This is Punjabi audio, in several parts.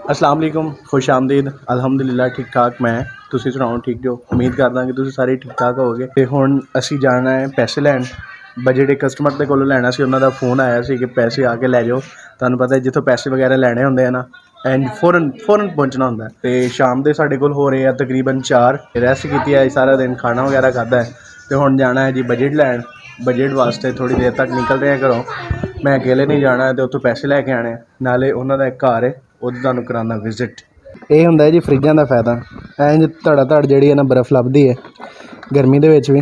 अस्सलाम वालेकुम, खुश आमदीद। अल्हम्दुलिल्लाह ठीक ठाक मैं। ਤੁਸੀਂ ਸੁਣਾਓ ਠੀਕ ਜੋ? ਉਮੀਦ ਕਰਦਾ ਕਿ ਤੁਸੀਂ ਸਾਰੇ ਠੀਕ ਠਾਕ ਹੋਵੋਗੇ। ਤੇ ਹੁਣ ਅਸੀਂ ਜਾਣਾ ਹੈ ਪੈਸੇ ਲੈਣ। ਬਜਟ ਇੱਕ ਕਸਟਮਰ ਦੇ ਕੋਲੋਂ ਲੈਣਾ ਸੀ, ਉਹਨਾਂ ਦਾ ਫੋਨ ਆਇਆ ਸੀ ਕਿ ਪੈਸੇ ਆ ਕੇ ਲੈ ਜਾਓ। ਤੁਹਾਨੂੰ ਪਤਾ ਜਿੱਥੋਂ ਪੈਸੇ ਵਗੈਰਾ ਲੈਣੇ ਹੁੰਦੇ ਆ ਨਾ, ਐਂਡ ਫੌਰਨ ਪਹੁੰਚਣਾ ਹੁੰਦਾ। ਅਤੇ ਸ਼ਾਮ ਦੇ ਸਾਡੇ ਕੋਲ ਹੋ ਰਹੇ ਆ ਤਕਰੀਬਨ 4। ਰੈਸਟ ਕੀਤੀ ਹੈ ਸਾਰਾ ਦਿਨ, ਖਾਣਾ ਵਗੈਰਾ ਖਾਧਾ ਹੈ। ਅਤੇ ਹੁਣ ਜਾਣਾ ਹੈ ਜੀ ਬਜਟ ਲੈਣ। ਬਜਟ ਵਾਸਤੇ ਥੋੜ੍ਹੀ ਦੇਰ ਤੱਕ ਨਿਕਲ ਰਹੇ ਘਰੋਂ। ਮੈਂ ਅਕੇਲੇ ਨਹੀਂ ਜਾਣਾ ਅਤੇ ਉੱਥੋਂ ਪੈਸੇ ਲੈ ਕੇ ਆਉਣੇ। ਨਾਲੇ ਉਹਨਾਂ ਦਾ ਇੱਕ ਘਰ ਹੈ, ਉਹਦੀ ਤੁਹਾਨੂੰ ਕਰਾਉਣਾ ਵਿਜ਼ਿਟ। ਇਹ ਹੁੰਦਾ ਜੀ ਫਰਿੱਜਾਂ ਦਾ ਫਾਇਦਾ। ਇੰਝ ਧੜਾ ਧੜ ਜਿਹੜੀ ਹੈ ਨਾ ਬਰਫ਼ ਲੱਭਦੀ ਹੈ ਗਰਮੀ ਦੇ ਵਿੱਚ ਵੀ।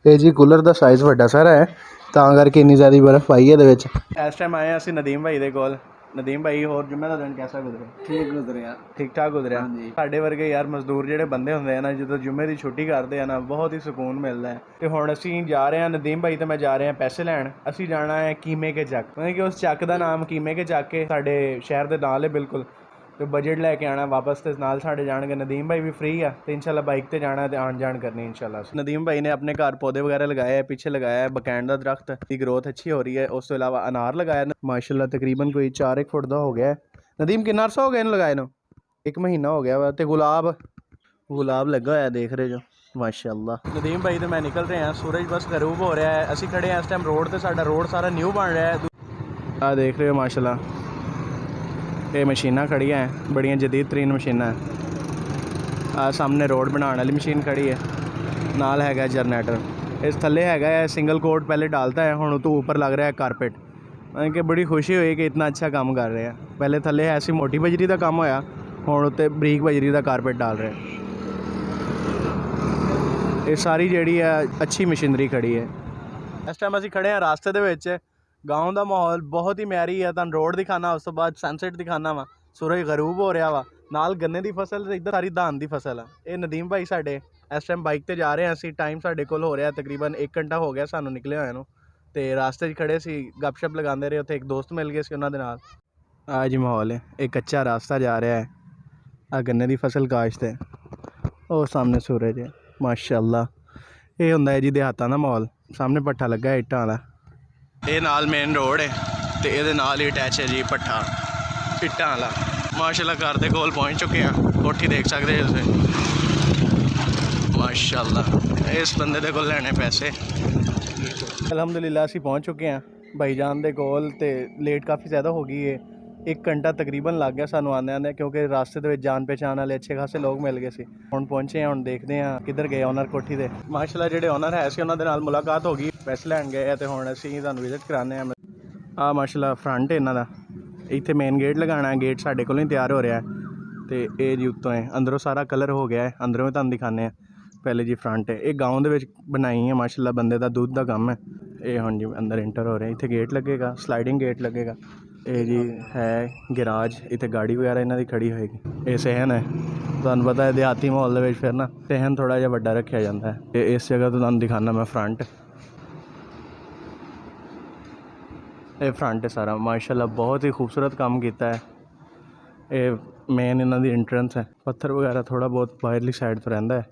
ਇਹ ਜੀ ਕੂਲਰ ਦਾ ਸਾਈਜ਼ ਵੱਡਾ ਸਾਰਾ ਹੈ, ਤਾਂ ਕਰਕੇ ਇੰਨੀ ਜ਼ਿਆਦਾ ਬਰਫ਼ ਪਾਈ ਹੈ ਇਹਦੇ ਵਿੱਚ। ਇਸ ਟਾਈਮ ਆਏ ਹਾਂ ਅਸੀਂ ਨਦੀਮ ਭਾਈ ਦੇ ਕੋਲ। ਨਦੀਮ ਭਾਈ, ਹੋਰ ਜੁਮੇ ਦਾ ਦਿਨ ਕੈਸਾ ਗੁਜ਼ਰਿਆ? ਠੀਕ ਗੁਜ਼ਰਿਆ। ਠੀਕ ਠਾਕ ਗੁਜ਼ਰਿਆ। ਹਾਂਜੀ। ਸਾਡੇ ਵਰਗੇ ਯਾਰ ਮਜ਼ਦੂਰ ਜਿਹੜੇ ਬੰਦੇ ਹੁੰਦੇ ਆ ਨਾ, ਜਦੋਂ ਜੁਮੇ ਦੀ ਛੁੱਟੀ ਕਰਦੇ ਆ ਨਾ, ਬਹੁਤ ਹੀ ਸਕੂਨ ਮਿਲਦਾ ਹੈ। ਅਤੇ ਹੁਣ ਅਸੀਂ ਜਾ ਰਹੇ ਹਾਂ, ਨਦੀਮ ਭਾਈ ਅਤੇ ਮੈਂ ਜਾ ਰਹੇ ਹਾਂ ਪੈਸੇ ਲੈਣ। ਅਸੀਂ ਜਾਣਾ ਹੈ ਕੀਮੇ ਕੇ ਚੱਕ, ਮਤਲਬ ਕਿ ਉਸ ਚੱਕ ਦਾ ਨਾਮ ਕੀਮੇ ਕੇ ਚੱਕ ਕੇ ਸਾਡੇ ਸ਼ਹਿਰ ਦੇ ਨਾਲ ਹੈ ਬਿਲਕੁਲ। ਅਤੇ ਬਜਟ ਲੈ ਕੇ ਆਉਣਾ ਵਾਪਸ, ਅਤੇ ਨਾਲ ਸਾਡੇ ਜਾਣਗੇ ਨਦੀਮ ਭਾਈ ਵੀ ਫ੍ਰੀ ਆ, ਅਤੇ ਇੰਸ਼ਾਅੱਲਾ ਬਾਈਕ 'ਤੇ ਜਾਣਾ ਅਤੇ ਆਉਣ ਜਾਣ ਕਰਨੀ ਇੰਸ਼ਾਅੱਲਾ। ਨਦੀਮ ਭਾਈ ਨੇ ਆਪਣੇ ਘਰ ਪੌਦੇ ਵਗੈਰਾ ਲਗਾਏ ਹੈ। ਪਿੱਛੇ ਲਗਾਇਆ ਹੈ ਬਕੈਂਡ ਦਾ ਦਰਖਤ, ਦੀ ਗਰੋਥ ਅੱਛੀ ਹੋ ਰਹੀ ਹੈ। ਉਸ ਤੋਂ ਇਲਾਵਾ ਅਨਾਰ ਲਗਾਇਆ ਮਾਸ਼ਾਅੱਲਾ, ਤਕਰੀਬਨ ਕੋਈ 4 ਫੁੱਟ ਦਾ ਹੋ ਗਿਆ। ਨਦੀਮ ਕਿੰਨਾ ਅਰਸਾ ਹੋ ਗਿਆ ਇਹਨੂੰ ਲਗਾਏ ਨੂੰ? 1 ਮਹੀਨਾ ਹੋ ਗਿਆ ਵਾ। ਅਤੇ ਗੁਲਾਬ ਲੱਗਾ ਹੋਇਆ ਦੇਖ ਰਹੇ ਜੋ, ਮਾਸ਼ਾਅੱਲਾ। ਨਦੀਮ ਭਾਈ ਅਤੇ ਮੈਂ ਨਿਕਲ ਰਹੇ ਹਾਂ। ਸੂਰਜ ਬਸ ਗਰੂਬ ਹੋ ਰਿਹਾ ਹੈ। ਅਸੀਂ ਖੜ੍ਹੇ ਹਾਂ ਇਸ ਟਾਈਮ ਰੋਡ 'ਤੇ। ਸਾਡਾ ਰੋਡ ਸਾਰਾ ਨਿਊ ਬਣ ਰਿਹਾ ਹੈ। ਆਹ ਦੇਖ ਰਹੇ ਹੋ ਮਾਸ਼ਾਅੱਲਾ, ਇਹ ਮਸ਼ੀਨਾਂ ਖੜੀਆਂ ਹੈ, ਬੜੀਆਂ ਜਦੀਦ ਤਰੀਨ ਮਸ਼ੀਨਾਂ। ਆਹ ਸਾਹਮਣੇ ਰੋਡ ਬਣਾਉਣ ਵਾਲੀ ਮਸ਼ੀਨ ਖੜੀ ਹੈ, ਨਾਲ ਹੈਗਾ ਜਨਰੇਟਰ। ਇਸ ਥੱਲੇ ਹੈਗਾ ਹੈ ਸਿੰਗਲ ਕੋਟ, ਪਹਿਲੇ ਡਾਲਤਾ ਹੈ, ਹੁਣ ਉਹ ਤੋਂ ਉੱਪਰ ਲੱਗ ਰਿਹਾ ਹੈ ਕਾਰਪੇਟ। ਮਤਲਬ ਕਿ ਬੜੀ ਖੁਸ਼ੀ ਹੋਈ ਕਿ ਇਤਨਾ ਅੱਛਾ ਕੰਮ ਕਰ ਰਹੇ ਆ। ਪਹਿਲੇ ਥੱਲੇ ਐਸੀ ਮੋਟੀ ਬਜਰੀ ਦਾ ਕੰਮ ਹੋਇਆ, ਹੁਣ ਉੱਤੇ ਬਰੀਕ ਬਜਰੀ ਦਾ ਕਾਰਪੇਟ ਡਾਲ ਰਿਹਾ। ਇਹ ਸਾਰੀ ਜਿਹੜੀ ਹੈ ਅੱਛੀ ਮਸ਼ੀਨਰੀ ਖੜੀ ਹੈ। ਇਸ ਟਾਈਮ ਅਸੀਂ ਖੜ੍ਹੇ ਹਾਂ ਰਾਸਤੇ ਦੇ ਵਿੱਚ। ਗਾਉਂ ਦਾ ਮਾਹੌਲ ਬਹੁਤ ਹੀ ਮਿਆਰੀ ਹੈ। ਤੁਹਾਨੂੰ ਰੋਡ ਦਿਖਾਉਣਾ, ਉਸ ਤੋਂ ਬਾਅਦ ਸਨਸੈਟ ਦਿਖਾਉਣਾ ਵਾ। ਸੂਰਜ ਗਰੂਬ ਹੋ ਰਿਹਾ ਵਾ, ਨਾਲ ਗੰਨੇ ਦੀ ਫਸਲ ਅਤੇ ਇੱਧਰ ਸਾਰੀ ਧਾਨ ਦੀ ਫਸਲ ਆ। ਇਹ ਨਦੀਮ ਭਾਈ ਸਾਡੇ ਇਸ ਟਾਈਮ ਬਾਈਕ 'ਤੇ ਜਾ ਰਹੇ ਹਾਂ ਅਸੀਂ। ਟਾਈਮ ਸਾਡੇ ਕੋਲ ਹੋ ਰਿਹਾ ਤਕਰੀਬਨ 1 ਘੰਟਾ ਹੋ ਗਿਆ ਸਾਨੂੰ ਨਿਕਲੇ ਹੋਇਆ ਨੂੰ। ਅਤੇ ਰਾਸਤੇ 'ਚ ਖੜ੍ਹੇ ਸੀ, ਗੱਪਸ਼ਪ ਲਗਾਉਂਦੇ ਰਹੇ। ਉੱਥੇ ਇੱਕ ਦੋਸਤ ਮਿਲ ਗਏ ਸੀ, ਉਹਨਾਂ ਦੇ ਨਾਲ। ਆਹ ਜੀ ਮਾਹੌਲ ਹੈ, ਇਹ ਕੱਚਾ ਰਾਸਤਾ ਜਾ ਰਿਹਾ ਹੈ। ਆਹ ਗੰਨੇ ਦੀ ਫਸਲ ਕਾਸ਼ਤ ਹੈ, ਉਹ ਸਾਹਮਣੇ ਸੂਰਜ ਹੈ, ਮਾਸ਼ਾਅੱਲਾ। ਇਹ ਹੁੰਦਾ ਹੈ ਜੀ ਦਿਹਾਤਾਂ ਦਾ ਮਾਹੌਲ। ਸਾਹਮਣੇ ਭੱਠਾ ਲੱਗਾ ਹੈ ਇੱਟਾਂ ਵਾਲਾ। ਇਹ ਨਾਲ ਮੇਨ ਰੋਡ ਹੈ, ਅਤੇ ਇਹਦੇ ਨਾਲ ਹੀ ਅਟੈਚ ਹੈ ਜੀ ਭੱਠਾ ਇੱਟਾਂ ਵਾਲਾ। ਮਾਸ਼ਾਅੱਲਾ ਘਰ ਦੇ ਕੋਲ ਪਹੁੰਚ ਚੁੱਕੇ ਹਾਂ। ਕੋਠੀ ਦੇਖ ਸਕਦੇ ਹੋ ਤੁਸੀਂ, ਮਾਸ਼ਾਅੱਲਾ। ਇਸ ਬੰਦੇ ਦੇ ਕੋਲ ਲੈਣੇ ਪੈਸੇ। ਅਲਹਮਦੁਲਿਲਾ ਅਸੀਂ ਪਹੁੰਚ ਚੁੱਕੇ ਹਾਂ ਭਾਈ ਜਾਨ ਦੇ ਕੋਲ। ਅਤੇ ਲੇਟ ਕਾਫੀ ਜ਼ਿਆਦਾ ਹੋ ਗਈ ਹੈ, 1 ਘੰਟਾ ਤਕਰੀਬਨ ਲੱਗ ਗਿਆ ਸਾਨੂੰ ਆਉਂਦੇ, ਕਿਉਂਕਿ ਰਾਸਤੇ ਦੇ ਵਿੱਚ ਜਾਣ ਪਹਿਚਾਣ ਵਾਲੇ ਅੱਛੇ ਖਾਸੇ ਲੋਕ ਮਿਲ ਗਏ ਸੀ। ਹੁਣ ਪਹੁੰਚੇ ਹਾਂ, ਹੁਣ ਦੇਖਦੇ ਹਾਂ ਕਿੱਧਰ ਗਏ ਓਨਰ ਕੋਠੀ ਦੇ। ਮਾਸ਼ਾਅੱਲਾ ਜਿਹੜੇ ਓਨਰ ਹੈ ਸੀ ਉਹਨਾਂ ਦੇ ਨਾਲ ਮੁਲਾਕਾਤ ਹੋ ਗਈ, ਪੈਸੇ ਲੈਣ ਗਏ ਆ। ਅਤੇ ਹੁਣ ਅਸੀਂ ਤੁਹਾਨੂੰ ਵਿਜ਼ਿਟ ਕਰਾਉਂਦੇ ਹਾਂ। ਆਹ ਮਾਸ਼ਾਅੱਲਾ ਫਰੰਟ ਇਹਨਾਂ ਦਾ। ਇੱਥੇ ਮੇਨ ਗੇਟ ਲਗਾਉਣਾ, ਗੇਟ ਸਾਡੇ ਕੋਲੋਂ ਹੀ ਤਿਆਰ ਹੋ ਰਿਹਾ। ਅਤੇ ਇਹ ਜੀ ਉੱਤੋਂ ਹੈ, ਅੰਦਰੋਂ ਸਾਰਾ ਕਲਰ ਹੋ ਗਿਆ ਹੈ। ਅੰਦਰੋਂ ਵੀ ਤੁਹਾਨੂੰ ਦਿਖਾਉਂਦੇ ਹਾਂ। ਪਹਿਲੇ ਜੀ ਫਰੰਟ ਹੈ, ਇਹ ਗਾਉਂ ਦੇ ਵਿੱਚ ਬਣਾਈ ਹੈ ਮਾਸ਼ਾਅੱਲਾ, ਬੰਦੇ ਦਾ ਦੁੱਧ ਦਾ ਕੰਮ ਹੈ। ਇਹ ਹੁਣ ਜੀ ਅੰਦਰ ਇੰਟਰ ਹੋ ਰਿਹਾ। ਇੱਥੇ ਗੇਟ ਲੱਗੇਗਾ, ਸਲਾਈਡਿੰਗ ਗੇਟ ਲੱਗੇਗਾ। ਇਹ ਜੀ ਹੈ ਗੈਰਾਜ, ਇੱਥੇ ਗਾੜੀ ਵਗੈਰਾ ਇਹਨਾਂ ਦੀ ਖੜੀ ਹੋਏਗੀ। ਇਹ ਸਹਿਨ ਹੈ, ਤੁਹਾਨੂੰ ਪਤਾ ਹੈ ਦਿਹਾਤੀ ਮਾਹੌਲ ਦੇ ਵਿੱਚ ਫਿਰ ਨਾ ਸਹਿਨ ਥੋੜ੍ਹਾ ਜਿਹਾ ਵੱਡਾ ਰੱਖਿਆ ਜਾਂਦਾ ਹੈ। ਅਤੇ ਇਸ ਜਗ੍ਹਾ ਤੋਂ ਤੁਹਾਨੂੰ ਦਿਖਾਉਂਦਾ ਮੈਂ ਫਰੰਟ। ਇਹ ਫਰੰਟ ਹੈ ਸਾਰਾ ਮਾਸ਼ਾਅੱਲਾ, ਬਹੁਤ ਹੀ ਖੂਬਸੂਰਤ ਕੰਮ ਕੀਤਾ ਹੈ। ਇਹ ਮੇਨ ਇਹਨਾਂ ਦੀ ਇੰਟਰੈਂਸ ਹੈ। ਪੱਥਰ ਵਗੈਰਾ ਥੋੜ੍ਹਾ ਬਹੁਤ ਬਾਹਰਲੀ ਸਾਈਡ ਤੋਂ ਰਹਿੰਦਾ ਹੈ,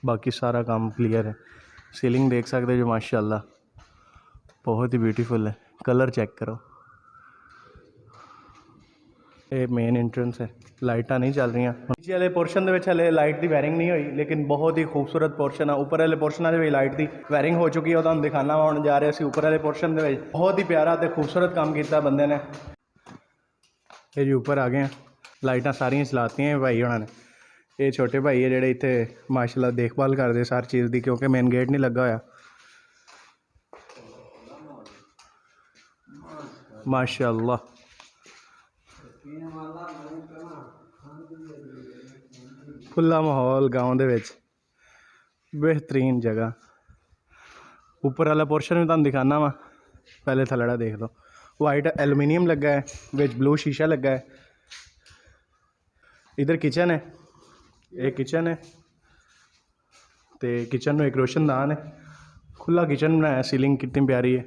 ਬਾਕੀ ਸਾਰਾ ਕੰਮ ਕਲੀਅਰ ਹੈ। ਸੀਲਿੰਗ ਦੇਖ ਸਕਦੇ ਜੋ, ਮਾਸ਼ਾਅੱਲਾ ਬਹੁਤ ਹੀ ਬਿਊਟੀਫੁਲ ਹੈ। ਕਲਰ ਚੈੱਕ ਕਰੋ। ਇਹ ਮੇਨ ਇੰਟਰੈਂਸ ਹੈ, ਲਾਈਟਾਂ ਨਹੀਂ ਚੱਲ ਰਹੀਆਂ। ਨੀਚੇ ਵਾਲੇ ਪੋਰਸ਼ਨ ਦੇ ਵਿੱਚ ਹਲੇ ਲਾਈਟ ਦੀ ਵਾਇਰਿੰਗ ਨਹੀਂ ਹੋਈ, ਲੇਕਿਨ ਬਹੁਤ ਹੀ ਖੂਬਸੂਰਤ ਪੋਰਸ਼ਨ ਆ। ਉੱਪਰ ਵਾਲੇ ਪੋਰਸ਼ਨਾਂ ਦੇ ਵਿੱਚ ਲਾਈਟ ਦੀ ਵਾਇਰਿੰਗ ਹੋ ਚੁੱਕੀ ਹੈ, ਉਹ ਤੁਹਾਨੂੰ ਦਿਖਾਉਣਾ। ਹੁਣ ਜਾ ਰਹੇ ਅਸੀਂ ਉੱਪਰ ਵਾਲੇ ਪੋਰਸ਼ਨ ਦੇ ਵਿੱਚ। ਬਹੁਤ ਹੀ ਪਿਆਰਾ ਅਤੇ ਖੂਬਸੂਰਤ ਕੰਮ ਕੀਤਾ ਬੰਦੇ ਨੇ। ਇਹ ਜੀ ਉੱਪਰ ਆ ਗਏ ਹਾਂ, ਲਾਈਟਾਂ ਸਾਰੀਆਂ ਚਲਾਤੀਆਂ ਭਾਈ ਹੋਣਾ ਨੇ। ਇਹ ਛੋਟੇ ਭਾਈ ਹੈ ਜਿਹੜੇ ਇੱਥੇ ਮਾਸ਼ਾਅੱਲਾ ਦੇਖਭਾਲ ਕਰਦੇ ਸਾਰੀ ਚੀਜ਼ ਦੀ, ਕਿਉਂਕਿ ਮੇਨ ਗੇਟ ਨਹੀਂ ਲੱਗਾ ਹੋਇਆ। ਮਾਸ਼ਾਅੱਲਾ ਖੁੱਲ੍ਹਾ ਮਾਹੌਲ ਗਾਉਂ ਦੇ ਵਿੱਚ, ਬਿਹਤਰੀਨ ਜਗ੍ਹਾ। ਉੱਪਰ ਵਾਲਾ ਪੋਰਸ਼ਨ ਵੀ ਤੁਹਾਨੂੰ ਦਿਖਾਉਣਾ ਵਾ, ਪਹਿਲੇ ਥੱਲੜਾ ਦੇਖ ਲਓ। ਵਾਈਟ ਐਲੂਮੀਨੀਅਮ ਲੱਗਾ ਹੈ, ਵਿੱਚ ਬਲੂ ਸ਼ੀਸ਼ਾ ਲੱਗਾ ਹੈ। ਇੱਧਰ ਕਿਚਨ ਹੈ, ਇਹ ਕਿਚਨ ਹੈ, ਅਤੇ ਕਿਚਨ ਨੂੰ ਇੱਕ ਰੋਸ਼ਨਦਾਨ ਹੈ। ਖੁੱਲ੍ਹਾ ਕਿਚਨ ਬਣਾਇਆ, ਸੀਲਿੰਗ ਕਿੰਨੀ ਪਿਆਰੀ ਹੈ।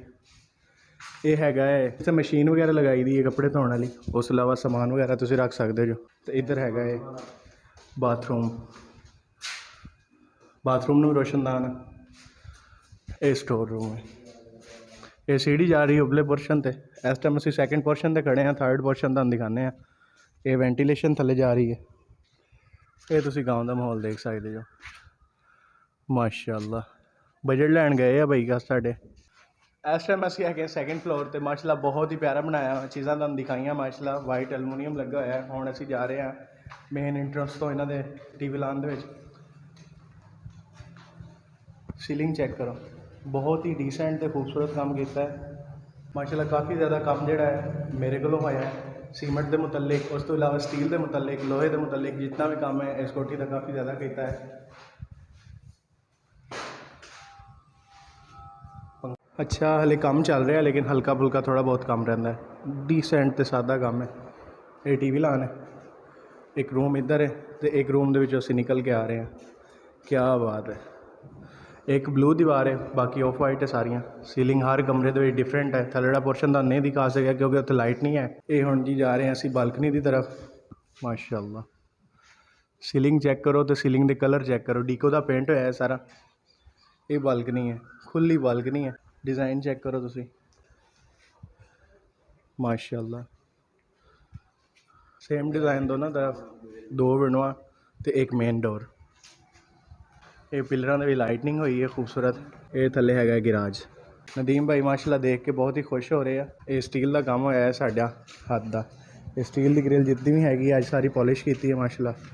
ਇਹ ਹੈਗਾ ਹੈ, ਇੱਥੇ ਮਸ਼ੀਨ ਵਗੈਰਾ ਲਗਾਈ ਦੀ ਹੈ ਕੱਪੜੇ ਧੋਣ ਵਾਲੀ। ਉਸ ਤੋਂ ਇਲਾਵਾ ਸਮਾਨ ਵਗੈਰਾ ਤੁਸੀਂ ਰੱਖ ਸਕਦੇ ਜੋ। ਅਤੇ ਇੱਧਰ ਹੈਗਾ ਹੈ ਬਾਥਰੂਮ, ਬਾਥਰੂਮ ਨੂੰ ਰੋਸ਼ਨਦਾਨ। ਇਹ ਸਟੋਰ ਰੂਮ ਹੈ। ਇਹ ਸੀढ़ी ਜਾ ਰਹੀ ਉਪਰਲੇ ਪੋਰਸ਼ਨ 'ਤੇ। ਇਸ ਟਾਈਮ ਅਸੀਂ ਸੈਕਿੰਡ ਪੋਰਸ਼ਨ 'ਤੇ ਖੜ੍ਹੇ ਹਾਂ, ਥਰਡ ਪੋਰਸ਼ਨ ਤੁਹਾਨੂੰ ਦਿਖਾਉਂਦੇ ਹਾਂ। ਇਹ ਵੈਂਟੀਲੇਸ਼ਨ ਥੱਲੇ ਜਾ ਰਹੀ ਹੈ। ਇਹ ਤੁਸੀਂ ਗਾਉਂ ਦਾ ਮਾਹੌਲ ਦੇਖ ਸਕਦੇ ਹੋ। ਮਾਸ਼ਾਅੱਲਾ ਬਜਟ ਲੈਣ ਗਏ ਆ ਬਾਈ ਕਾ ਸਾਡੇ। ਇਸ ਟਾਈਮ ਅਸੀਂ ਹੈਗੇ ਸੈਕਿੰਡ ਫਲੋਰ ਤੇ ਮਾਸ਼ਾਅੱਲਾ ਬਹੁਤ ਹੀ ਪਿਆਰਾ ਬਣਾਇਆ ਚੀਜ਼ਾਂ ਤੁਹਾਨੂੰ ਦਿਖਾਈਆਂ ਮਾਸ਼ਾਅੱਲਾ। ਵਾਈਟ ਐਲੂਮੀਨੀਅਮ ਲੱਗਾ ਹੋਇਆ। ਹੁਣ ਅਸੀਂ ਜਾ ਰਹੇ ਹਾਂ ਮੇਨ ਇੰਟਰਸ ਤੋਂ ਇਹਨਾਂ ਦੇ ਟੀਵੀ ਲਾਉਣ ਦੇ ਵਿੱਚ। ਸੀਲਿੰਗ ਚੈੱਕ ਕਰੋ, ਬਹੁਤ ਹੀ ਡੀਸੈਂਟ ਤੇ ਖੂਬਸੂਰਤ ਕੰਮ ਕੀਤਾ ਹੈ ਮਾਸ਼ਾਅੱਲਾ। ਕਾफ़ी ज़्यादा ਕੰਮ ਜਿਹੜਾ ਹੈ ਮੇਰੇ ਕੋਲੋਂ ਹੋਇਆ ਹੈ ਸੀਮੈਂਟ ਦੇ ਮੁਤਲਕ, ਉਸ ਤੋਂ ਇਲਾਵਾ ਸਟੀਲ ਦੇ ਮੁਤਲਕ, ਲੋਹੇ ਦੇ ਮੁਤਲਕ, ਜਿतना ਵੀ ਕੰਮ ਹੈ ਇਸ ਕੋਠੀ ਦਾ ਕਾफ़ी ज़्यादा ਕੀਤਾ ਹੈ। अच्छा हले काम चल रहा है लेकिन हल्का फुल्का थोड़ा बहुत काम रहता है। डिसेंट तो सादा काम है। ये टीवी लान है, एक रूम इधर है तो एक रूम दे विचों असीं निकल के आ रहे हैं। क्या बात है। एक ब्लू दीवार है, बाकी ऑफ वाइट है सारियां। सीलिंग हर कमरे दे विच डिफरेंट है। थल्लेड़ा पोर्शन तो नहीं दिखा सकिया क्योंकि उत्थे लाइट नहीं है। ये हुण जी जा रहे हैं असीं बालकनी की तरफ। माशाअल्लाह सीलिंग चैक करो तो सीलिंग के कलर चैक करो, डीको का पेंट होया है सारा। ये बालकनी है, खुली बालकनी है। डिज़ाइन चेक करो तुसी माशाअल्लाह। सेम डिज़ाइन दोनों तरफ, दो विंडोआं ते एक मेन डोर। ये पिलरां दे भी लाइटनिंग हुई है खूबसूरत। ये थल्ले हैगा गिराज। नदीम भाई माशाअल्लाह देख के बहुत ही खुश हो रहे हैं। ये स्टील का काम होया है साडा हत्थ दा। ये स्टील की ग्रिल जितनी भी हैगी अज सारी पॉलिश की है माशाअल्लाह।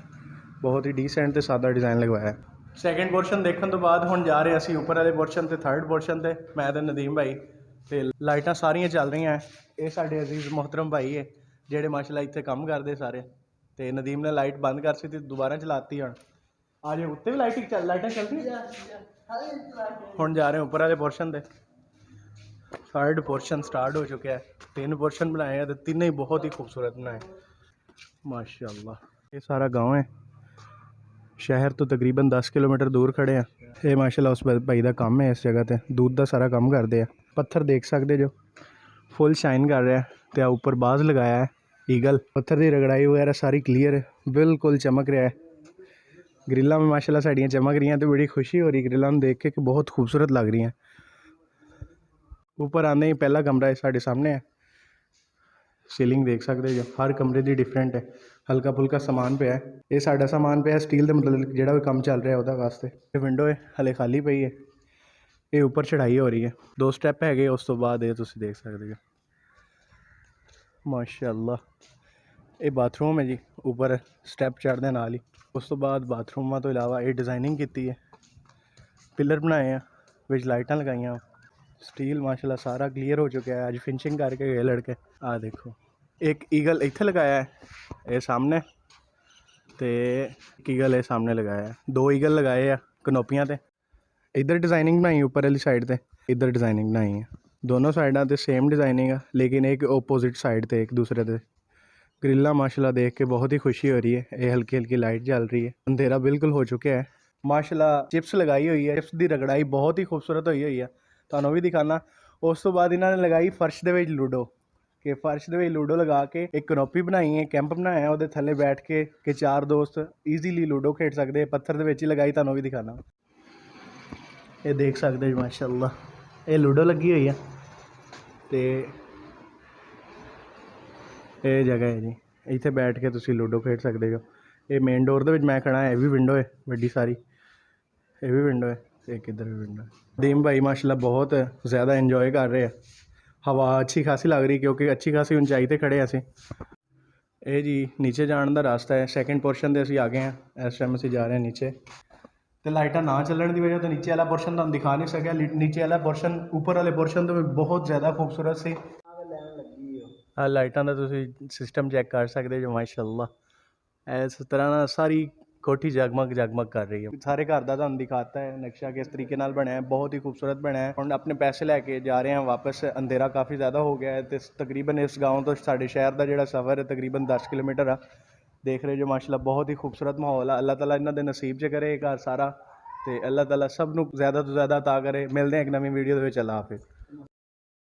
बहुत ही डिसेंट ते सादा डिज़ाइन लगवाया है। सैकेंड पोर्शन देखने तो बाद हुण जा रहे असीं उपर वाले पोर्शन ते थर्ड पोर्शन ते। मैं ते नदीम भाई ते लाइटां सारियां चल रही हैं। ये साडे अजीज़ मोहतरम भाई है जेहड़े माशाअल्लाह इत्थे काम करदे सारे। ते नदीम ने लाइट बंद कर सी ते दोबारा चलाती हुण। आज उत्ते भी लाइटां चल रही। हुण जा रहे हैं उपर वाले पोर्शन ते। थर्ड पोर्शन स्टार्ट हो चुका है। 3 पोर्शन बनाए हैं तो तीनों ही बहुत ही खूबसूरत बनाए माशाअल्लाह। ये सारा गाँव है, शहर तो तकरीबन 10 किलोमीटर दूर खड़े हैं। ये माशाअल्लाह उस भाई का काम है इस जगह ते। दूध का सारा काम करते हैं। पत्थर देख सकते जो फुल शाइन कर रहा है। तो ऊपर बाज लगाया है ईगल। पत्थर की रगड़ाई वगैरह सारी क्लीयर है, बिल्कुल चमक रहा है। ग्रिल्लां में माशाअल्लाह साड़ियाँ चमक रही हैं तो बड़ी खुशी हो रही ग्रिल्लां देख के कि बहुत खूबसूरत लग रही हैं। ऊपर आने ही पहला कमरा है साढ़े सामने है। सीलिंग देख सकते जो हर कमरे की डिफरेंट है। हल्का फुल्का समान पे है। ये साडा समान पे है स्टील के मतलब जोड़ा भी काम चल रहा है वह वास्ते। ये विंडो है हले खाली पई है। ये ऊपर चढ़ाई हो रही है, 2 स्टैप है उस तो बाद ये तुसीं देख सकते हो माशाअल्लाह। ये बाथरूम है जी, ऊपर स्टैप चढ़ने नाल ही। उस तो बाद बाथरूमां तो इलावा ये डिज़ाइनिंग की है, पिलर बनाए हैं, विच लाइटां लगाइयां। स्टील माशाअल्लाह सारा क्लीयर हो चुका है। अज फिनिशिंग करके गए लड़के। आ देखो एक ईगल इत्थे लगाया है ये सामने ते एक ईगल ये सामने लगाया है। 2 ईगल लगाए हैं कनोपियां ते। इधर डिज़ाइनिंग बनाई ऊपर वाली साइड ते, इधर डिज़ाइनिंग बनाई है। दोनों साइडां ते सेम डिज़ाइनिंग है लेकिन एक ओपोजिट साइड ते एक दूसरे ते। ग्रिल्ला माशाअल्लाह देख के बहुत ही खुशी हो रही है। ये हल्की हल्की लाइट जल रही है। अंधेरा बिल्कुल हो चुका है माशाअल्लाह। चिप्स लगाई हुई है, चिप्स की रगड़ाई बहुत ही खूबसूरत हुई है। तुहानूं भी दिखाना। उस तो बाद इन्होंने लगाई फर्श दे विच लूडो कि फर्श दे विच लूडो लगा के एक कनोपी बनाई है, कैंप बनाया उहदे थल्ले बैठ के 4 दोस्त ईजीली लूडो खेड सकते हैं। पत्थर दे विच ही लगाई, तुहानूं भी दिखाना। ये देख सकते हो माशाअल्लाह ये लूडो लगी हुई है। तो ये जगह है जी, इत्थे बैठ के तुसीं लूडो खेड सकते हो। ये मेन डोर दे विच मैं खड़ा, ये भी विंडो है वड्डी सारी, ये भी विंडो है, एक इधर भी विंडो है। नदीम भाई माशाल्लाह बहुत ज़्यादा इंजॉय कर रहे हैं। हवा अच्छी खासी लग रही क्योंकि अच्छी खासी ऊंचाई ते खड़े असीं। ये जी नीचे जाने का रास्ता है। सैकेंड पोर्शन ते असीं आ गए हैं। इस टाइम असीं जा रहे हैं नीचे। तो लाइटां ना चलने की वजह तो नीचे वाला पोर्शन तुहानूं दिखा नहीं सकिया। नीचे वाला पोर्शन ऊपर वाले पोर्शन तो बहुत ज़्यादा खूबसूरत सी। लाइटां दा तुसीं सिस्टम चेक कर सकते जो माशाअल्लाह। इस तरह ना सारी कोठी जगमग जगमग कर रही है। सारे घर का तुहानूं दिखाता है नक्शा किस तरीके नाल बनया है, बहुत ही खूबसूरत बनया है। हुण अपने पैसे लैके जा रहे हैं वापस। अंधेरा काफ़ी ज़्यादा हो गया है तो तकरीबन इस गाँव तो साडे शहर का जिहड़ा सफ़र है तकरीबन 10 किलोमीटर आ। देख रहे जो माशाल्लाह बहुत ही खूबसूरत माहौल है। अल्लाह ताला इन्हां दे नसीब च करे घर सारा। तो अल्लाह ताला सब नूं ज़्यादा तो ज़्यादा अता करे। मिलते हैं एक नवीं वीडियो दे विच। अल्लाह हाफिज़।